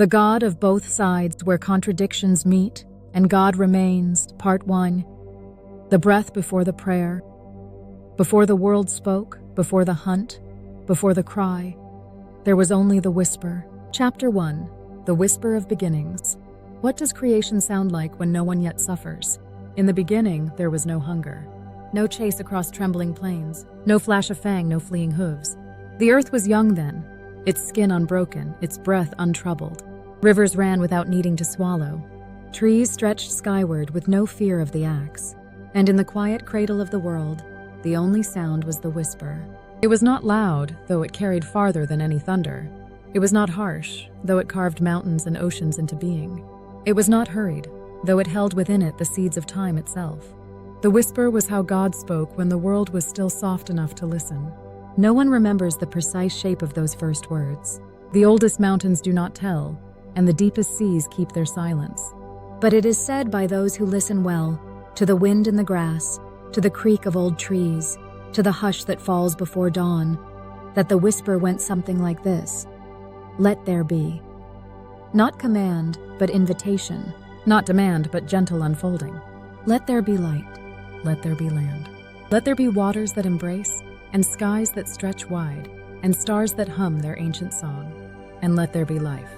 The God of both sides where contradictions meet and God remains, Part 1. The breath before the prayer. Before the world spoke, before the hunt, before the cry, there was only the whisper. Chapter 1. The Whisper of Beginnings. What does creation sound like when no one yet suffers? In the beginning, there was no hunger. No chase across trembling plains. No flash of fang, no fleeing hooves. The earth was young then, its skin unbroken, its breath untroubled. Rivers ran without needing to swallow. Trees stretched skyward with no fear of the axe. And in the quiet cradle of the world, the only sound was the whisper. It was not loud, though it carried farther than any thunder. It was not harsh, though it carved mountains and oceans into being. It was not hurried, though it held within it the seeds of time itself. The whisper was how God spoke when the world was still soft enough to listen. No one remembers the precise shape of those first words. The oldest mountains do not tell, and the deepest seas keep their silence. But it is said by those who listen well, to the wind in the grass, to the creak of old trees, to the hush that falls before dawn, that the whisper went something like this: "Let there be." Not command, but invitation. Not demand, but gentle unfolding. Let there be light. Let there be land. Let there be waters that embrace, and skies that stretch wide, and stars that hum their ancient song. And let there be life.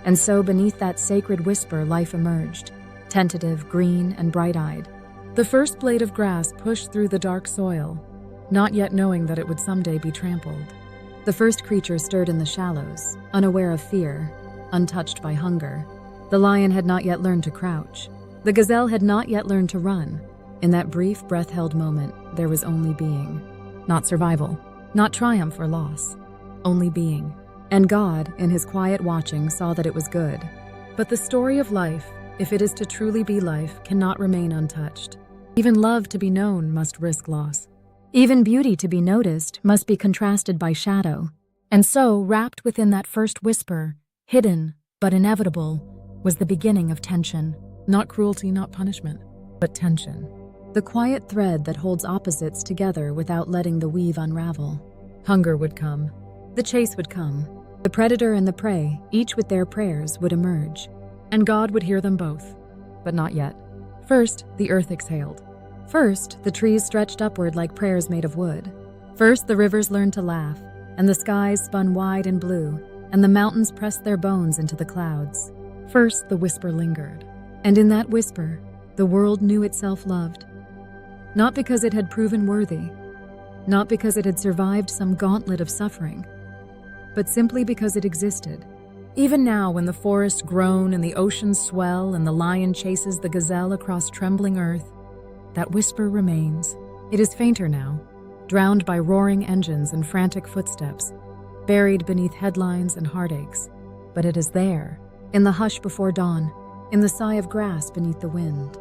And so beneath that sacred whisper life emerged, tentative, green, and bright-eyed. The first blade of grass pushed through the dark soil, not yet knowing that it would someday be trampled. The first creature stirred in the shallows, unaware of fear, untouched by hunger. The lion had not yet learned to crouch. The gazelle had not yet learned to run. In that brief, breath-held moment, there was only being. Not survival, not triumph or loss, only being. And God, in his quiet watching, saw that it was good. But the story of life, if it is to truly be life, cannot remain untouched. Even love to be known must risk loss. Even beauty to be noticed must be contrasted by shadow. And so, wrapped within that first whisper, hidden but inevitable, was the beginning of tension. Not cruelty, not punishment, but tension. The quiet thread that holds opposites together without letting the weave unravel. Hunger would come. The chase would come. The predator and the prey, each with their prayers, would emerge. And God would hear them both. But not yet. First, the earth exhaled. First, the trees stretched upward like prayers made of wood. First, the rivers learned to laugh, and the skies spun wide and blue, and the mountains pressed their bones into the clouds. First, the whisper lingered. And in that whisper, the world knew itself loved. Not because it had proven worthy, not because it had survived some gauntlet of suffering, but simply because it existed. Even now, when the forests groan and the oceans swell and the lion chases the gazelle across trembling earth, that whisper remains. It is fainter now, drowned by roaring engines and frantic footsteps, buried beneath headlines and heartaches. But it is there, in the hush before dawn, in the sigh of grass beneath the wind,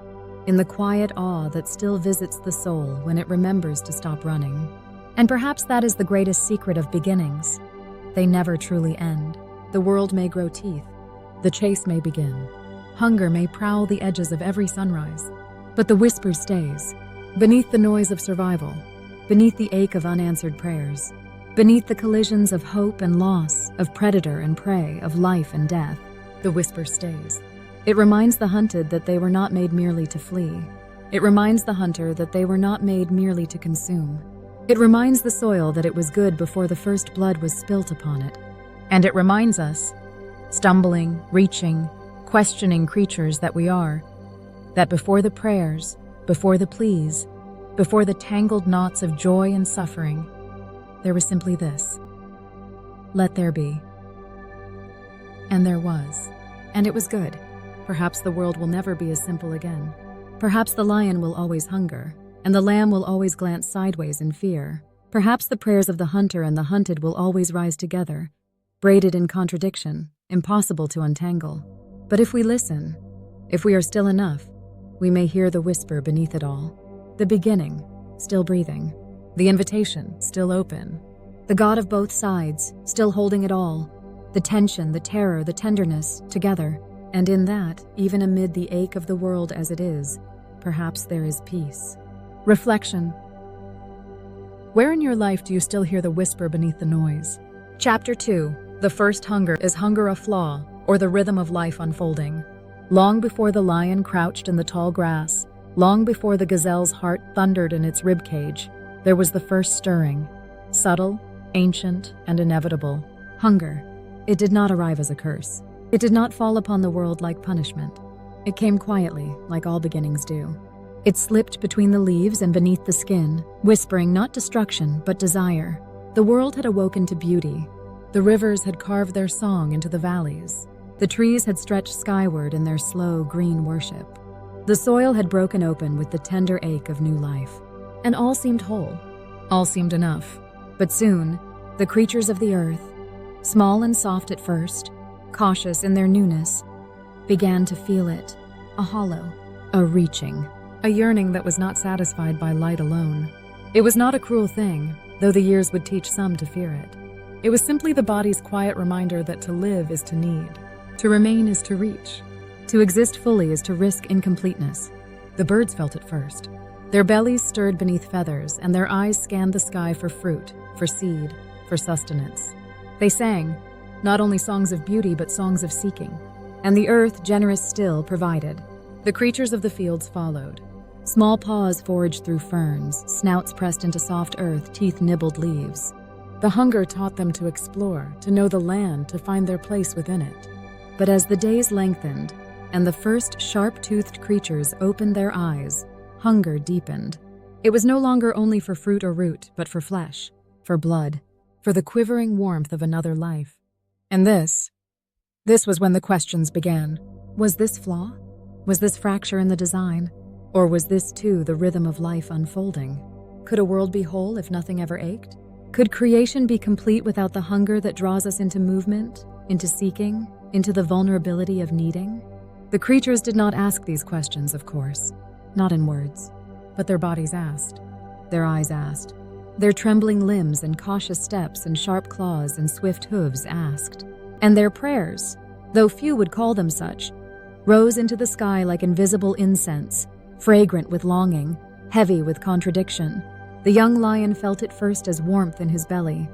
in the quiet awe that still visits the soul when it remembers to stop running. And perhaps that is the greatest secret of beginnings. They never truly end. The world may grow teeth. The chase may begin. Hunger may prowl the edges of every sunrise. But the whisper stays, beneath the noise of survival, beneath the ache of unanswered prayers, beneath the collisions of hope and loss, of predator and prey, of life and death. The whisper stays. It reminds the hunted that they were not made merely to flee. It reminds the hunter that they were not made merely to consume. It reminds the soil that it was good before the first blood was spilt upon it. And it reminds us, stumbling, reaching, questioning creatures that we are, that before the prayers, before the pleas, before the tangled knots of joy and suffering, there was simply this: let there be. And there was. And it was good. Perhaps the world will never be as simple again. Perhaps the lion will always hunger, and the lamb will always glance sideways in fear. Perhaps the prayers of the hunter and the hunted will always rise together, braided in contradiction, impossible to untangle. But if we listen, if we are still enough, we may hear the whisper beneath it all. The beginning, still breathing. The invitation, still open. The God of both sides, still holding it all. The tension, the terror, the tenderness, together. And in that, even amid the ache of the world as it is, perhaps there is peace. Reflection. Where in your life do you still hear the whisper beneath the noise? Chapter 2. The first hunger. Is hunger a flaw, or the rhythm of life unfolding. Long before the lion crouched in the tall grass, long before the gazelle's heart thundered in its ribcage, there was the first stirring, subtle, ancient, and inevitable. Hunger. It did not arrive as a curse. It did not fall upon the world like punishment. It came quietly, like all beginnings do. It slipped between the leaves and beneath the skin, whispering not destruction, but desire. The world had awoken to beauty. The rivers had carved their song into the valleys. The trees had stretched skyward in their slow, green worship. The soil had broken open with the tender ache of new life. And all seemed whole. All seemed enough. But soon, the creatures of the earth, small and soft at first, cautious in their newness, began to feel it, a hollow, a reaching, a yearning that was not satisfied by light alone. It was not a cruel thing, though the years would teach some to fear it. It was simply the body's quiet reminder that to live is to need, to remain is to reach, to exist fully is to risk incompleteness. The birds felt it first. Their bellies stirred beneath feathers, and their eyes scanned the sky for fruit, for seed, for sustenance. They sang, not only songs of beauty but songs of seeking. And the earth, generous still, provided. The creatures of the fields followed. Small paws foraged through ferns, snouts pressed into soft earth, teeth nibbled leaves. The hunger taught them to explore, to know the land, to find their place within it. But as the days lengthened, and the first sharp-toothed creatures opened their eyes, hunger deepened. It was no longer only for fruit or root, but for flesh, for blood, for the quivering warmth of another life. And this was when the questions began. Was this flaw? Was this fracture in the design? Or was this too the rhythm of life unfolding? Could a world be whole if nothing ever ached? Could creation be complete without the hunger that draws us into movement, into seeking, into the vulnerability of needing? The creatures did not ask these questions, of course, not in words, but their bodies asked, their eyes asked, their trembling limbs and cautious steps and sharp claws and swift hooves asked. And their prayers, though few would call them such, rose into the sky like invisible incense, fragrant with longing, heavy with contradiction. The young lion felt it first as warmth in his belly,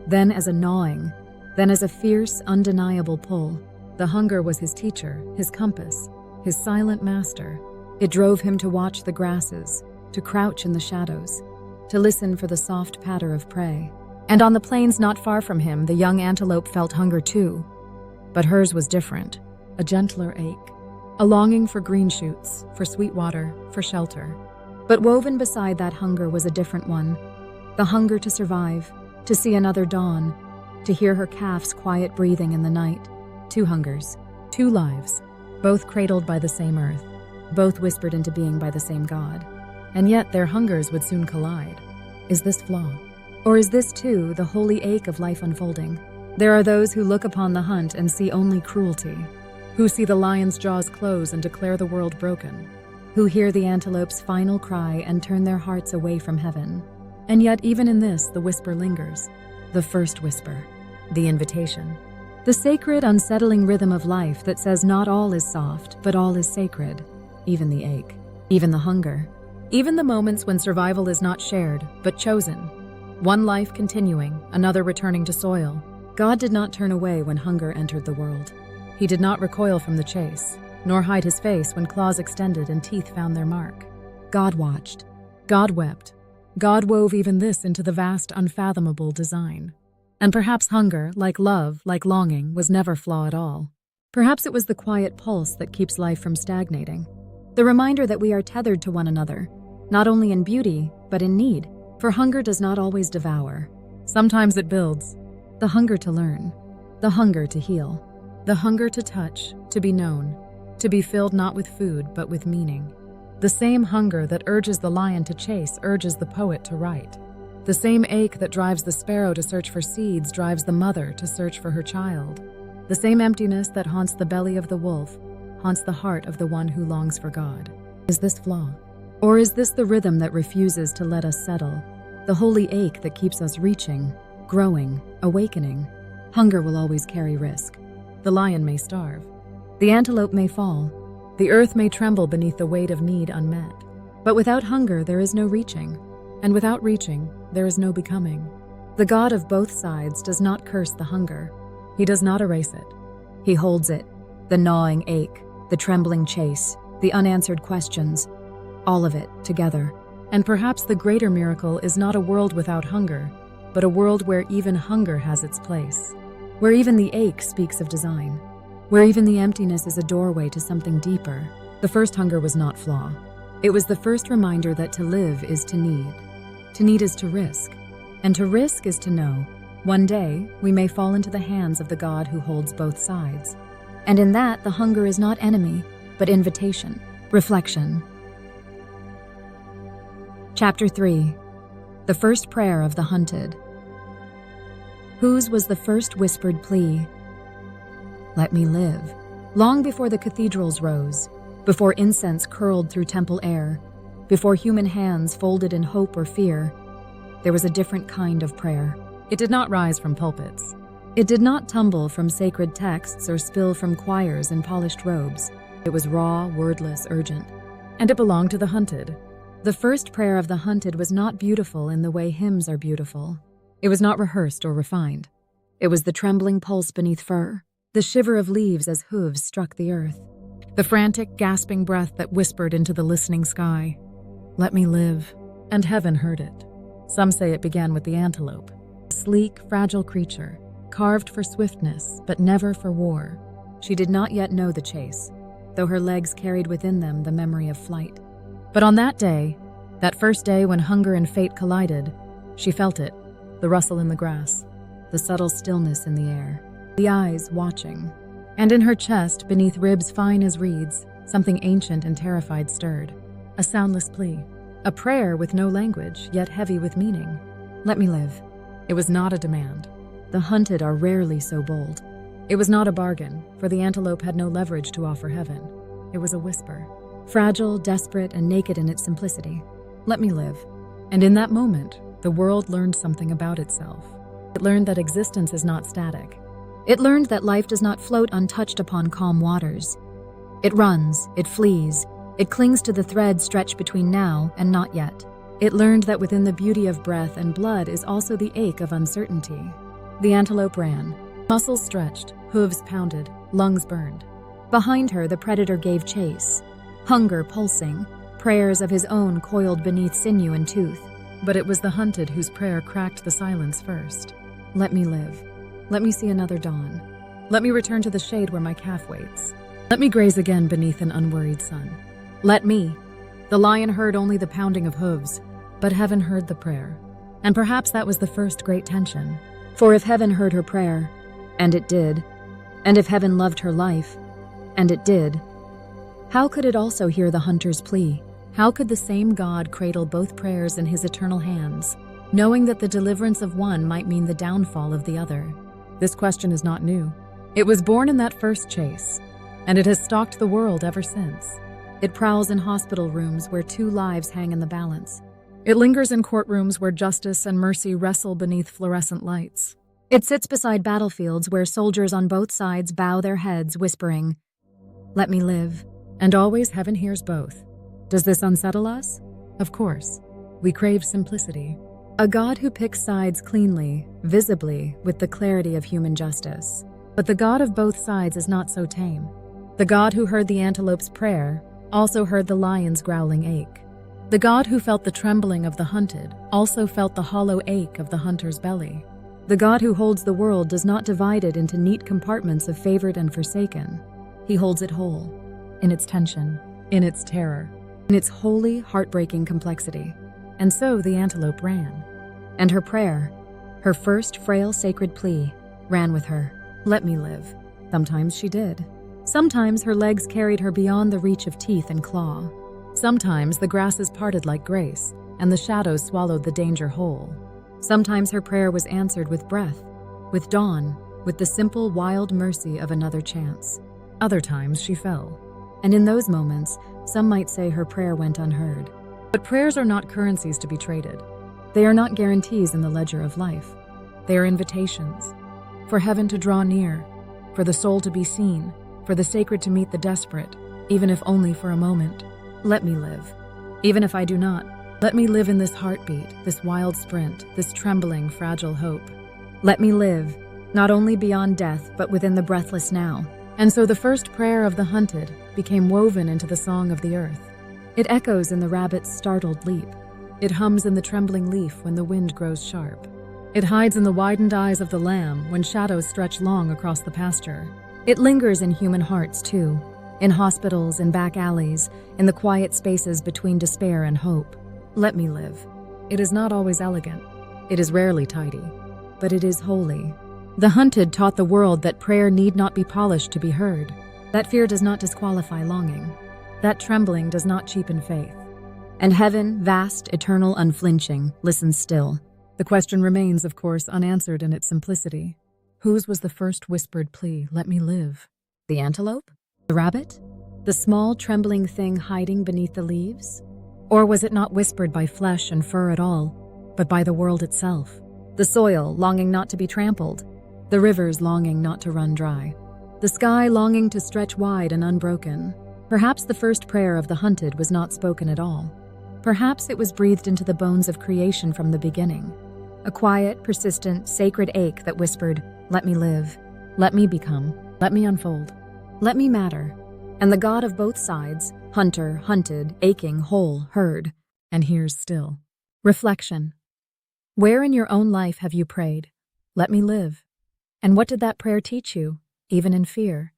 then as a gnawing, then as a fierce, undeniable pull. The hunger was his teacher, his compass, his silent master. It drove him to watch the grasses, to crouch in the shadows, to listen for the soft patter of prey. And on the plains not far from him, the young antelope felt hunger too. But hers was different, a gentler ache, a longing for green shoots, for sweet water, for shelter. But woven beside that hunger was a different one, the hunger to survive, to see another dawn, to hear her calf's quiet breathing in the night. Two hungers, two lives, both cradled by the same earth, both whispered into being by the same God. And yet their hungers would soon collide. Is this flaw? Or is this too the holy ache of life unfolding? There are those who look upon the hunt and see only cruelty, who see the lion's jaws close and declare the world broken, who hear the antelope's final cry and turn their hearts away from heaven. And yet even in this the whisper lingers, the first whisper, the invitation, the sacred, unsettling rhythm of life that says not all is soft, but all is sacred, even the ache, even the hunger, even the moments when survival is not shared, but chosen. One life continuing, another returning to soil. God did not turn away when hunger entered the world. He did not recoil from the chase, nor hide his face when claws extended and teeth found their mark. God watched. God wept. God wove even this into the vast, unfathomable design. And perhaps hunger, like love, like longing, was never flaw at all. Perhaps it was the quiet pulse that keeps life from stagnating. The reminder that we are tethered to one another, not only in beauty, but in need. For hunger does not always devour. Sometimes it builds. The hunger to learn, the hunger to heal, the hunger to touch, to be known, to be filled not with food, but with meaning. The same hunger that urges the lion to chase urges the poet to write. The same ache that drives the sparrow to search for seeds drives the mother to search for her child. The same emptiness that haunts the belly of the wolf haunts the heart of the one who longs for God. Is this flaw? Or is this the rhythm that refuses to let us settle? The holy ache that keeps us reaching, growing, awakening. Hunger will always carry risk. The lion may starve. The antelope may fall. The earth may tremble beneath the weight of need unmet. But without hunger, there is no reaching. And without reaching, there is no becoming. The God of both sides does not curse the hunger. He does not erase it. He holds it, the gnawing ache, the trembling chase, the unanswered questions, all of it together. And perhaps the greater miracle is not a world without hunger, but a world where even hunger has its place, where even the ache speaks of design, where even the emptiness is a doorway to something deeper. The first hunger was not flaw. It was the first reminder that to live is to need. To need is to risk. And to risk is to know, one day we may fall into the hands of the God who holds both sides. And in that, the hunger is not enemy, but invitation, reflection. Chapter 3. The First Prayer of the Hunted. Whose was the first whispered plea? Let me live. Long before the cathedrals rose, before incense curled through temple air, before human hands folded in hope or fear, there was a different kind of prayer. It did not rise from pulpits. It did not tumble from sacred texts or spill from choirs in polished robes. It was raw, wordless, urgent. And it belonged to the hunted. The first prayer of the hunted was not beautiful in the way hymns are beautiful. It was not rehearsed or refined. It was the trembling pulse beneath fur, the shiver of leaves as hooves struck the earth, the frantic, gasping breath that whispered into the listening sky, "Let me live." And heaven heard it. Some say it began with the antelope, a sleek, fragile creature, carved for swiftness, but never for war. She did not yet know the chase, though her legs carried within them the memory of flight. But on that day, that first day when hunger and fate collided, she felt it, the rustle in the grass, the subtle stillness in the air, the eyes watching. And in her chest, beneath ribs fine as reeds, something ancient and terrified stirred. A soundless plea. A prayer with no language, yet heavy with meaning. Let me live. It was not a demand. The hunted are rarely so bold. It was not a bargain, for the antelope had no leverage to offer heaven. It was a whisper. Fragile, desperate, and naked in its simplicity. Let me live. And in that moment, the world learned something about itself. It learned that existence is not static. It learned that life does not float untouched upon calm waters. It runs, it flees, it clings to the thread stretched between now and not yet. It learned that within the beauty of breath and blood is also the ache of uncertainty. The antelope ran, muscles stretched, hooves pounded, lungs burned. Behind her, the predator gave chase. Hunger pulsing, prayers of his own coiled beneath sinew and tooth. But it was the hunted whose prayer cracked the silence first. Let me live. Let me see another dawn. Let me return to the shade where my calf waits. Let me graze again beneath an unworried sun. Let me. The lion heard only the pounding of hooves, but heaven heard the prayer. And perhaps that was the first great tension. For if heaven heard her prayer, and it did, and if heaven loved her life, and it did, how could it also hear the hunter's plea? How could the same God cradle both prayers in his eternal hands, knowing that the deliverance of one might mean the downfall of the other? This question is not new. It was born in that first chase, and it has stalked the world ever since. It prowls in hospital rooms where two lives hang in the balance. It lingers in courtrooms where justice and mercy wrestle beneath fluorescent lights. It sits beside battlefields where soldiers on both sides bow their heads, whispering, "Let me live." And always heaven hears both. Does this unsettle us? Of course. We crave simplicity. A God who picks sides cleanly, visibly, with the clarity of human justice. But the God of both sides is not so tame. The God who heard the antelope's prayer also heard the lion's growling ache. The God who felt the trembling of the hunted also felt the hollow ache of the hunter's belly. The God who holds the world does not divide it into neat compartments of favored and forsaken. He holds it whole, in its tension, in its terror, in its holy, heartbreaking complexity. And so the antelope ran. And her prayer, her first frail sacred plea, ran with her. Let me live. Sometimes she did. Sometimes her legs carried her beyond the reach of teeth and claw. Sometimes the grasses parted like grace, and the shadows swallowed the danger whole. Sometimes her prayer was answered with breath, with dawn, with the simple, wild mercy of another chance. Other times she fell. And in those moments, some might say her prayer went unheard. But prayers are not currencies to be traded. They are not guarantees in the ledger of life. They are invitations. For heaven to draw near, for the soul to be seen, for the sacred to meet the desperate, even if only for a moment. Let me live. Even if I do not, let me live in this heartbeat, this wild sprint, this trembling, fragile hope. Let me live, not only beyond death, but within the breathless now. And so the first prayer of the hunted became woven into the song of the earth. It echoes in the rabbit's startled leap. It hums in the trembling leaf when the wind grows sharp. It hides in the widened eyes of the lamb when shadows stretch long across the pasture. It lingers in human hearts, too, in hospitals, in back alleys, in the quiet spaces between despair and hope. Let me live. It is not always elegant. It is rarely tidy, but it is holy. The hunted taught the world that prayer need not be polished to be heard, that fear does not disqualify longing, that trembling does not cheapen faith. And heaven, vast, eternal, unflinching, listens still. The question remains, of course, unanswered in its simplicity. Whose was the first whispered plea, "Let me live"? The antelope? The rabbit? The small, trembling thing hiding beneath the leaves? Or was it not whispered by flesh and fur at all, but by the world itself? The soil longing not to be trampled, the rivers longing not to run dry, the sky longing to stretch wide and unbroken. Perhaps the first prayer of the hunted was not spoken at all. Perhaps it was breathed into the bones of creation from the beginning. A quiet, persistent, sacred ache that whispered, "Let me live. Let me become. Let me unfold. Let me matter." And the God of both sides, hunter, hunted, aching, whole, heard, and hears still. Reflection. Where in your own life have you prayed, "Let me live"? And what did that prayer teach you, even in fear?